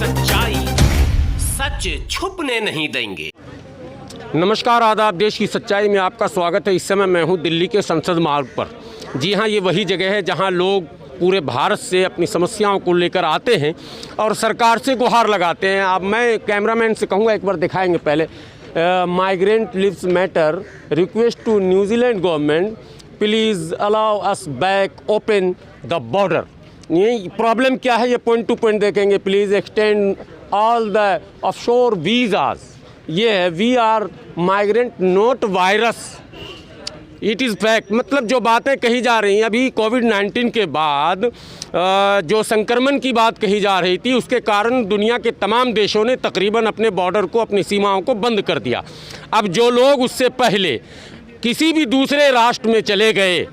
सच्चाई सच छुपने नहीं देंगे। नमस्कार, आदाब। देश की सच्चाई में आपका स्वागत है। इस समय मैं हूं दिल्ली के संसद मार्ग पर। जी हां, ये वही जगह है जहां लोग पूरे भारत से अपनी समस्याओं को लेकर आते हैं और सरकार से गुहार लगाते हैं। अब मैं कैमरामैन से कहूँगा, एक बार दिखाएंगे पहले। Migrant lives matter, request to New Zealand government, please allow us back, open the border. ये प्रॉब्लम क्या है, ये पॉइंट टू पॉइंट देखेंगे। Please extend all the offshore visas. ये है, we are migrant not virus, it is fact. मतलब जो बातें कही जा रही हैं अभी कोविड-19 के बाद, जो संक्रमण की बात कही जा रही थी, उसके कारण दुनिया के तमाम देशों ने तकरीबन अपने बॉर्डर को, अपनी सीमाओं को बंद कर दिया। अब जो लोग उससे पहले किसी भी दूसरे राष्ट्र में चले गए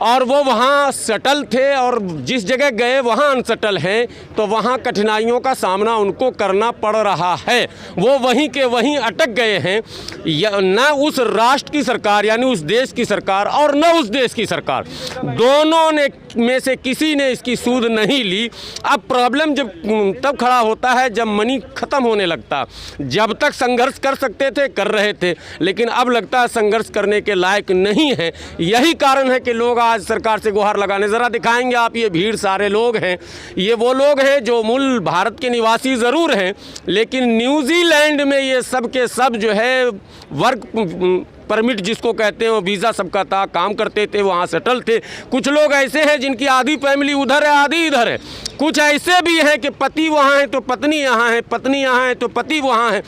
और वो वहाँ सेटल थे और जिस जगह गए वहाँ अनसेटल हैं, तो वहाँ कठिनाइयों का सामना उनको करना पड़ रहा है। वो वहीं के वहीं अटक गए हैं। न उस राष्ट्र की सरकार यानी उस देश की सरकार और न उस देश की सरकार, दोनों ने में से किसी ने इसकी सूद नहीं ली। अब प्रॉब्लम जब तब खड़ा होता है जब मनी ख़त्म होने लगता। जब तक संघर्ष कर सकते थे कर रहे थे, लेकिन अब लगता है संघर्ष करने के लायक नहीं है। यही कारण है कि लोग आज सरकार से गुहार लगाने। ज़रा दिखाएंगे आप, ये भीड़ सारे लोग हैं। ये वो लोग हैं जो मूल भारत के निवासी ज़रूर हैं, लेकिन न्यूजीलैंड में ये सब के सब जो है वर्क परमिट जिसको कहते हैं, वो वीज़ा सबका था, काम करते थे, वहाँ सेटल थे। कुछ लोग ऐसे हैं जिनकी आधी फैमिली उधर है, आधी इधर है। कुछ ऐसे भी हैं कि पति वहाँ है तो पत्नी यहाँ है, पत्नी यहाँ है तो पति वहाँ है,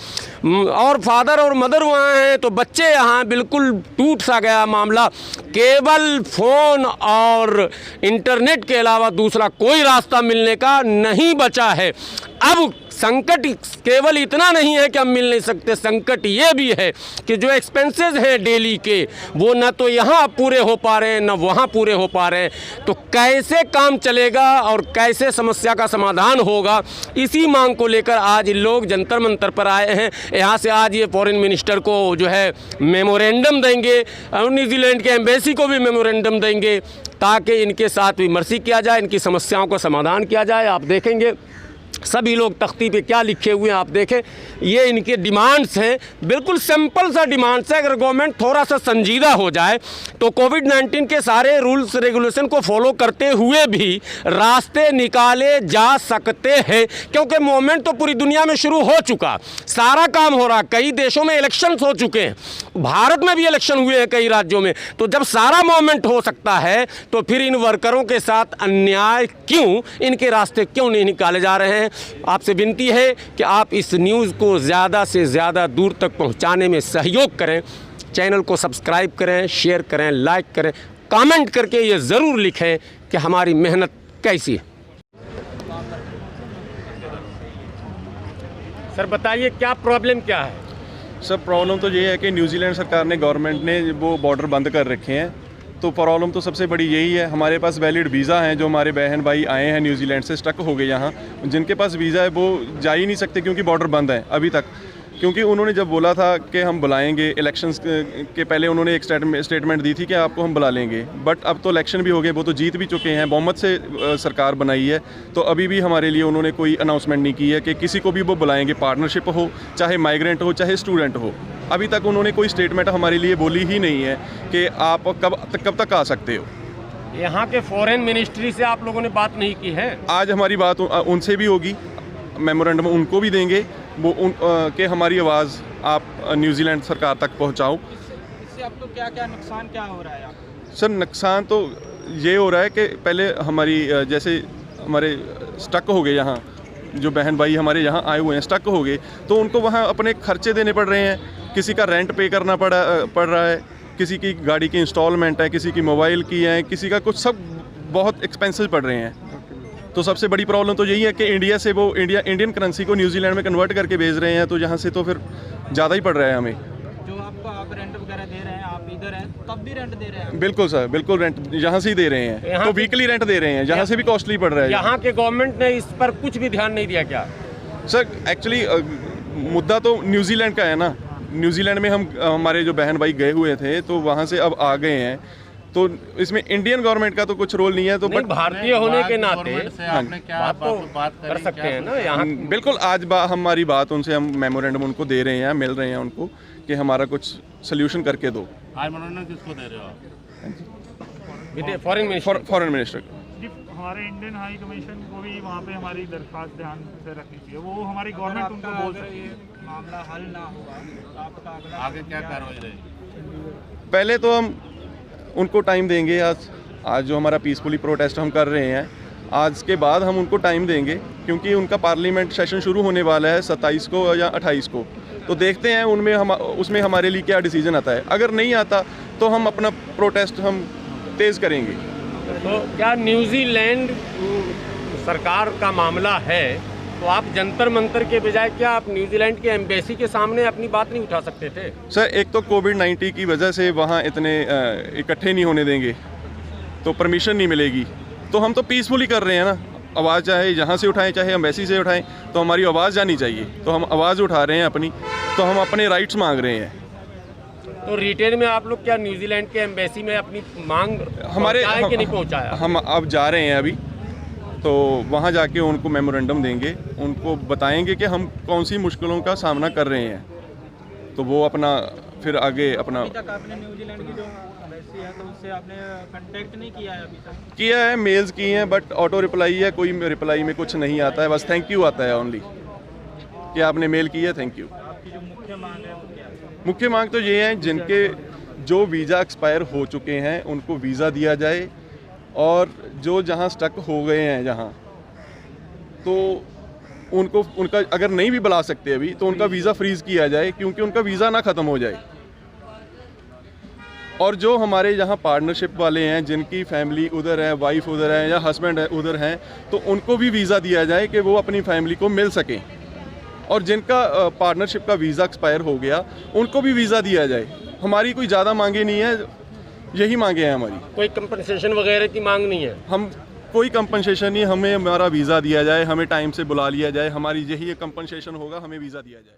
और फादर और मदर वहाँ हैं तो बच्चे यहाँ हैं। बिल्कुल टूट सा गया मामला। केवल फ़ोन और इंटरनेट के अलावा दूसरा कोई रास्ता मिलने का नहीं बचा है। अब संकट केवल इतना नहीं है कि हम मिल नहीं सकते, संकट ये भी है कि जो एक्सपेंसेस हैं डेली के, वो न तो यहाँ पूरे हो पा रहे हैं न वहाँ पूरे हो पा रहे हैं। तो कैसे काम चलेगा और कैसे समस्या का समाधान होगा, इसी मांग को लेकर आज लोग जंतर मंतर पर आए हैं। यहाँ से आज ये फॉरेन मिनिस्टर को जो है मेमोरेंडम देंगे और न्यूजीलैंड के एम्बेसी को भी मेमोरेंडम देंगे, ताकि इनके साथ विमर्श किया जाए, इनकी समस्याओं का समाधान किया जाए। आप देखेंगे सभी लोग तख्ती पे क्या लिखे हुए हैं, आप देखें। ये इनके डिमांड्स हैं, बिल्कुल सिंपल सा डिमांड्स है। अगर गवर्नमेंट थोड़ा सा संजीदा हो जाए तो कोविड-19 के सारे रूल्स रेगुलेशन को फॉलो करते हुए भी रास्ते निकाले जा सकते हैं, क्योंकि मूवमेंट तो पूरी दुनिया में शुरू हो चुका, सारा काम हो रहा। कई देशों में इलेक्शंस हो चुके हैं, भारत में भी इलेक्शन हुए हैं कई राज्यों में। तो जब सारा मूवमेंट हो सकता है तो फिर इन वर्करों के साथ अन्याय क्यों, इनके रास्ते क्यों नहीं निकाले जा रहे हैं? आपसे विनती है कि आप इस न्यूज़ को ज़्यादा से ज़्यादा दूर तक पहुंचाने में सहयोग करें। चैनल को सब्सक्राइब करें, शेयर करें, लाइक करें, कमेंट करके ये ज़रूर लिखें कि हमारी मेहनत कैसी है। सर बताइए, क्या प्रॉब्लम क्या है? सर प्रॉब्लम तो ये है कि न्यूजीलैंड सरकार ने, गवर्नमेंट ने वो बॉर्डर बंद कर रखे हैं। तो प्रॉब्लम तो सबसे बड़ी यही है। हमारे पास वैलिड वीज़ा हैं, जो हमारे बहन भाई आए हैं न्यूजीलैंड से, स्टक हो गए यहाँ। जिनके पास वीज़ा है वो जा ही नहीं सकते क्योंकि बॉर्डर बंद है अभी तक। क्योंकि उन्होंने जब बोला था कि हम बुलाएंगे, इलेक्शंस के पहले उन्होंने एक स्टेटमेंट दी थी कि आपको हम बुला लेंगे, बट अब तो इलेक्शन भी हो गए, वो तो जीत भी चुके हैं, बहुमत से सरकार बनाई है। तो अभी भी हमारे लिए उन्होंने कोई अनाउंसमेंट नहीं की है कि किसी को भी वो बुलाएंगे, पार्टनरशिप हो, चाहे माइग्रेंट हो, चाहे स्टूडेंट हो। अभी तक उन्होंने कोई स्टेटमेंट हमारे लिए बोली ही नहीं है कि आप कब तक आ सकते हो। यहाँ के फॉरेन मिनिस्ट्री से आप लोगों ने बात नहीं की है? आज हमारी बात उनसे भी होगी, मेमोरेंडम उनको भी देंगे, वो कि हमारी आवाज़ आप न्यूजीलैंड सरकार तक पहुँचाओ। इससे अब तो क्या नुकसान क्या हो रहा है आपको? सर नुकसान तो ये हो रहा है कि पहले हमारी जैसे हमारे स्टक हो गए यहाँ, जो बहन भाई हमारे यहाँ आए हुए हैं स्टक हो गए, तो उनको वहाँ अपने खर्चे देने पड़ रहे हैं। किसी का रेंट पे करना पड़ रहा है, किसी की गाड़ी की इंस्टॉलमेंट है, किसी की मोबाइल की है, किसी का कुछ, सब बहुत एक्सपेंसेस पड़ रहे हैं। तो सबसे बड़ी प्रॉब्लम तो यही है कि इंडिया से वो इंडियन करेंसी को न्यूजीलैंड में कन्वर्ट करके भेज रहे हैं, तो यहाँ से तो फिर ज़्यादा ही पड़ रहा है हमें। जो आपको आप रेंट वगैरह दे रहे हैं, आप इधर हैं तब भी रेंट दे रहे हैं? बिल्कुल सर, बिल्कुल रेंट यहाँ से ही दे रहे हैं, तो वीकली रेंट दे रहे हैं, यहाँ से भी कॉस्टली पड़ रहा है। यहाँ के गवर्नमेंट ने इस पर कुछ भी ध्यान नहीं दिया क्या? सर एक्चुअली मुद्दा तो न्यूजीलैंड का है ना। न्यूजीलैंड में हमारे जो बहन भाई गए हुए थे, तो वहाँ से अब आ गए हैं, तो इसमें इंडियन गवर्नमेंट का तो कुछ रोल नहीं है। तो नहीं, बट भारतीय होने के नाते आपने क्या बात कर सकते हैं ना यहाँ। बिल्कुल आज हमारी बात उनसे, हम मेमोरेंडम उनको दे रहे हैं, मिल रहे हैं उनको कि हमारा कुछ सोल्यूशन करके दो। आज मनोरंजन किसको दे रहे हो आप? फॉरेन मिनिस्टर फॉरेन मिनिस्टर जी, हमारे इंडियन हाई कमीशन को भी वहाँ पे हमारी दरख्वास्त ध्यान से रखनी चाहिए। वो हमारी गवर्नमेंट उनको बोल सकती है। मामला हल ना हुआ तो आपका अगला आगे क्या कार्रवाई रहेगी? पहले तो हम उनको टाइम देंगे। आज जो हमारा पीसफुली प्रोटेस्ट हम कर रहे हैं, आज के बाद हम उनको टाइम देंगे, क्योंकि उनका पार्लियामेंट सेशन शुरू होने वाला है 27 को या 28 को। तो देखते हैं उसमें हमारे लिए क्या डिसीजन आता है। अगर नहीं आता तो हम अपना प्रोटेस्ट हम तेज़ करेंगे। तो क्या न्यूजीलैंड सरकार का मामला है तो आप जंतर मंतर के बजाय क्या आप न्यूजीलैंड के एम्बेसी के सामने अपनी बात नहीं उठा सकते थे? सर, एक तो कोविड-19 की वजह से वहाँ इतने इकट्ठे नहीं होने देंगे, तो परमिशन नहीं मिलेगी। तो हम तो पीसफुली कर रहे हैं ना, आवाज़ चाहे यहाँ से उठाएं चाहे एम्बेसी से उठाएं, तो हमारी आवाज़ जानी चाहिए। तो हम आवाज़ उठा रहे हैं अपनी, तो हम अपने राइट्स मांग रहे हैं। तो रिटेल में आप लोग क्या न्यूजीलैंड के एम्बेसी में अपनी मांग पहुंचाया कि नहीं पहुंचाया? हम अब जा रहे हैं अभी, तो वहाँ जाके उनको मेमोरेंडम देंगे, उनको बताएंगे कि हम कौन सी मुश्किलों का सामना कर रहे हैं। तो वो अपना फिर आगे अपना अभी तक आपने न्यूजीलैंड की जो एम्बेसी है तो उससे आपने कांटेक्ट नहीं किया है अभी तक? किया है, मेल्स किए हैं, बट ऑटो रिप्लाई है, कोई रिप्लाई में कुछ नहीं आता है। बस थैंक यू आता है ओनली कि आपने मेल की है, थैंक यू। आपकी जो मुख्य मांग है वो क्या है? मुख्य मांग तो ये है, जिनके जो वीज़ा एक्सपायर हो चुके हैं उनको वीज़ा दिया जाए, और जो जहाँ स्टक हो गए हैं जहाँ, तो उनका अगर नहीं भी बुला सकते अभी, तो उनका वीज़ा फ्रीज़ किया जाए, क्योंकि उनका वीज़ा ना ख़त्म हो जाए। और जो हमारे यहाँ पार्टनरशिप वाले हैं, जिनकी फैमिली उधर है, वाइफ उधर है या हस्बैंड उधर हैं, तो उनको भी वीज़ा दिया जाए कि वो अपनी फैमिली को मिल सकें। और जिनका पार्टनरशिप का वीज़ा एक्सपायर हो गया, उनको भी वीज़ा दिया जाए। हमारी कोई ज़्यादा मांगे नहीं है, यही मांगे हैं हमारी। कोई कंपनसेशन वगैरह की मांग नहीं है? हम कोई कंपनसेशन नहीं, हमें हमारा वीज़ा दिया जाए, हमें टाइम से बुला लिया जाए, हमारी यही कंपनसेशन होगा, हमें वीज़ा दिया जाए।